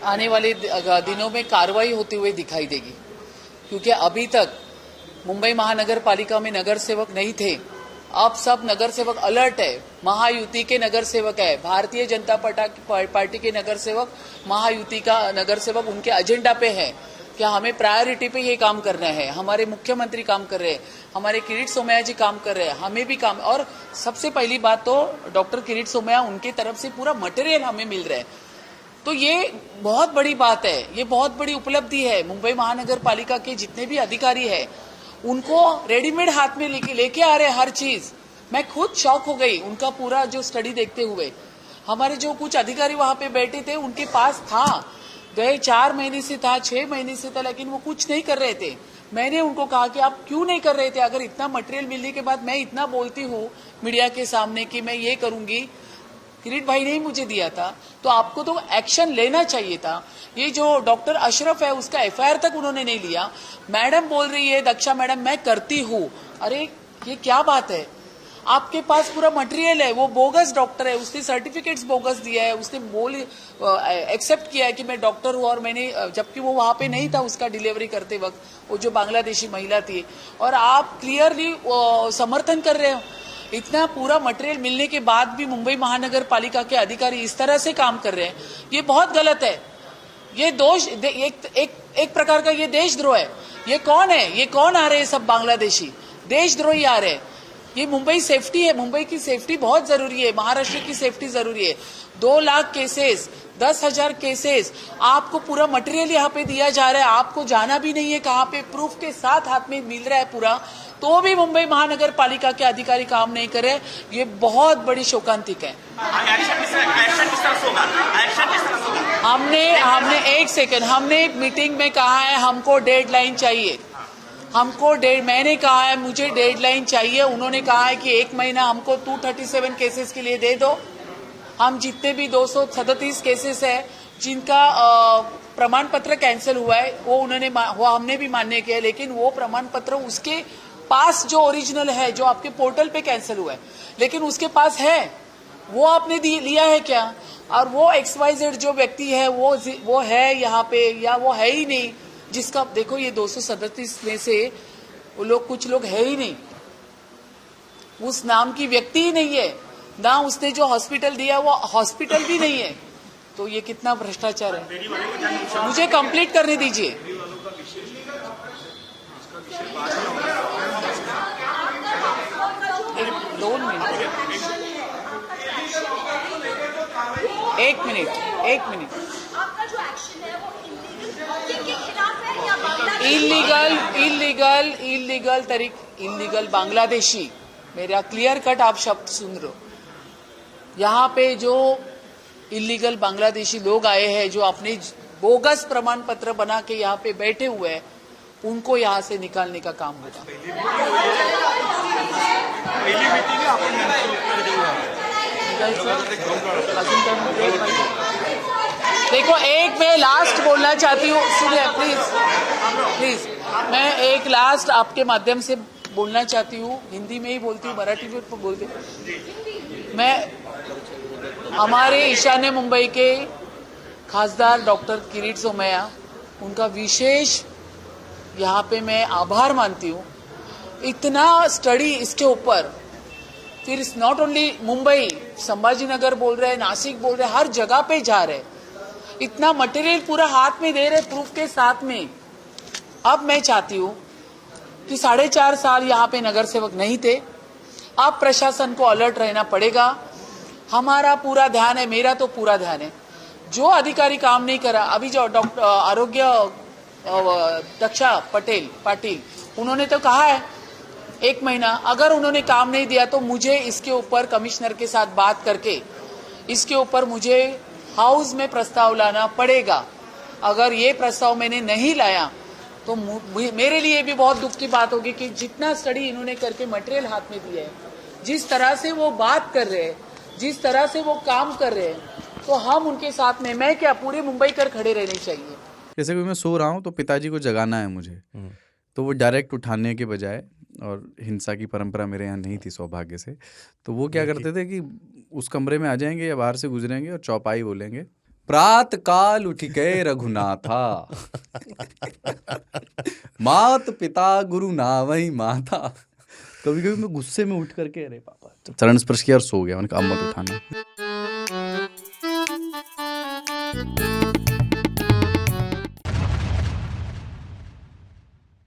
आने वाले दिनों में कार्रवाई होते हुए दिखाई देगी, क्योंकि अभी तक मुंबई महानगर पालिका में नगर सेवक नहीं थे। अब सब नगर सेवक अलर्ट है। महायुति के नगर सेवक है, भारतीय जनता पार्टी के नगर सेवक, महायुति का नगर सेवक उनके एजेंडा पे है कि हमें प्रायोरिटी पे ये काम करना है। हमारे मुख्यमंत्री काम कर रहे हैं, हमारे किरीट सोमैया जी काम कर रहे हैं, हमें भी काम। और सबसे पहली बात तो डॉक्टर किरीट सोमैया, उनकी तरफ से पूरा मटेरियल हमें मिल रहा है, तो ये बहुत बड़ी बात है, ये बहुत बड़ी उपलब्धि है। मुंबई महानगर पालिका के जितने भी अधिकारी है उनको रेडीमेड हाथ में लेके आ रहे हर चीज। मैं खुद शॉक हो गई उनका पूरा जो स्टडी देखते हुए। हमारे जो कुछ अधिकारी वहां पे बैठे थे उनके पास था, गए 4 महीने से था, 6 महीने से था, लेकिन वो कुछ नहीं कर रहे थे। मैंने उनको कहा कि आप क्यों नहीं कर रहे थे? अगर इतना मटेरियल मिलने के बाद मैं इतना बोलती हूँ मीडिया के सामने कि मैं ये करूंगी, किरीट भाई ने ही मुझे दिया था, तो आपको तो एक्शन लेना चाहिए था। ये जो डॉक्टर अशरफ है उसका एफआईआर तक उन्होंने नहीं लिया। मैडम बोल रही है, दक्षा मैडम, मैं करती हूँ। अरे ये क्या बात है? आपके पास पूरा मटेरियल है, वो बोगस डॉक्टर है, उसने सर्टिफिकेट्स बोगस दिया है, उसने एक्सेप्ट किया है कि मैं डॉक्टर हूँ, और मैंने, जबकि वो वहां पे नहीं था उसका डिलीवरी करते वक्त, वो जो बांग्लादेशी महिला थी, और आप क्लियरली समर्थन कर रहे हो। इतना पूरा मटेरियल मिलने के बाद भी मुंबई महानगर पालिका के अधिकारी इस तरह से काम कर रहे हैं, ये बहुत गलत है। ये दोष एक प्रकार का ये देशद्रोह है। ये कौन है? ये कौन आ रहे हैं? सब बांग्लादेशी देशद्रोही आ रहे हैं। ये मुंबई सेफ्टी है, मुंबई की सेफ्टी बहुत जरूरी है, महाराष्ट्र की सेफ्टी जरूरी है। 2 लाख केसेस, 10,000 केसेस, आपको पूरा मटेरियल यहाँ पे दिया जा रहा है, आपको जाना भी नहीं है कहाँ पे, प्रूफ के साथ हाथ में मिल रहा है पूरा, तो भी मुंबई महानगर पालिका के अधिकारी काम नहीं करे। ये बहुत बड़ी शोकांतिक है। हमने एक मीटिंग में कहा है हमको डेडलाइन चाहिए, मैंने कहा है मुझे डेडलाइन चाहिए। उन्होंने कहा है कि 1 महीना हमको 237 केसेस के लिए दे दो। हम जितने भी 237 केसेस है जिनका प्रमाण पत्र कैंसिल हुआ है वो हमने भी मान्य किया है, लेकिन वो प्रमाण पत्र उसके पास जो ओरिजिनल है, जो आपके पोर्टल पे कैंसिल हुआ है, लेकिन उसके पास है, वो आपने लिया है क्या? और वो XYZ जो व्यक्ति है वो है यहाँ पे, या वो है ही नहीं, जिसका देखो ये 237 में से वो लोग, कुछ लोग है ही नहीं, उस नाम की व्यक्ति ही नहीं है ना, उसने जो हॉस्पिटल दिया वो हॉस्पिटल भी नहीं है। तो ये कितना भ्रष्टाचार है। मुझे कंप्लीट करने दीजिए। एक मिनट आपका जो एक्शन है वो इलीगल के खिलाफ है या बांग्लादेश? इलीगल बांग्लादेशी, मेरा क्लियर कट आप शब्द सुन रहे हो। यहाँ पे जो इलीगल बांग्लादेशी लोग आए हैं, जो अपने बोगस प्रमाण पत्र बना के यहाँ पे बैठे हुए हैं, उनको यहाँ से निकालने का काम होगा। देखो, एक मैं लास्ट बोलना चाहती हूँ, सुनिए प्लीज, मैं एक लास्ट आपके माध्यम से बोलना चाहती हूँ। हिंदी में ही बोलती हूँ, मराठी में बोलती हूँ। मैं हमारे ईशान्य मुंबई के खासदार डॉक्टर किरीट सोमैया, उनका विशेष यहाँ पे मैं आभार मानती हूँ। इतना स्टडी इसके ऊपर, फिर नॉट ओनली मुंबई, संभाजीनगर बोल रहे हैं, नासिक बोल रहे हैं, हर जगह पे जा रहे, इतना मटेरियल पूरा हाथ में दे रहे प्रूफ के साथ में। अब मैं चाहती हूँ कि 4.5 साल यहाँ पे नगर सेवक नहीं थे, अब प्रशासन को अलर्ट रहना पड़ेगा। हमारा पूरा ध्यान है, मेरा तो पूरा ध्यान है, जो अधिकारी काम नहीं करा, अभी जो डॉक्टर आरोग्य दक्षा पाटिल उन्होंने तो कहा है 1 महीना, अगर उन्होंने काम नहीं दिया तो मुझे इसके ऊपर कमिश्नर के साथ बात करके इसके ऊपर मुझे हाउस में प्रस्ताव लाना पड़ेगा। अगर ये प्रस्ताव मैंने नहीं लाया तो मेरे लिए भी बहुत दुख की बात होगी कि जितना स्टडी इन्होंने करके मटेरियल हाथ में दिया है, जिस तरह से वो बात कर रहे हैं, जिस तरह से वो काम कर रहे हैं, तो हम उनके साथ में, मैं क्या, पूरे मुंबई कर खड़े रहने चाहिए। जैसे कि मैं सो रहा हूँ तो पिताजी को जगाना है मुझे, तो वो डायरेक्ट उठाने के बजाय, और हिंसा की परंपरा मेरे यहाँ नहीं थी सौभाग्य से, तो वो क्या करते थे कि उस कमरे में आ जाएंगे या बाहर से गुजरेंगे और चौपाई बोलेंगे, प्रात काल उठ के रघुनाथा, मात पिता गुरु नावई माता। कभी कभी मैं गुस्से में उठ करके अरे पापा, चरण स्पर्श किया और सो गया। मैंने कहा अब मत उठाना।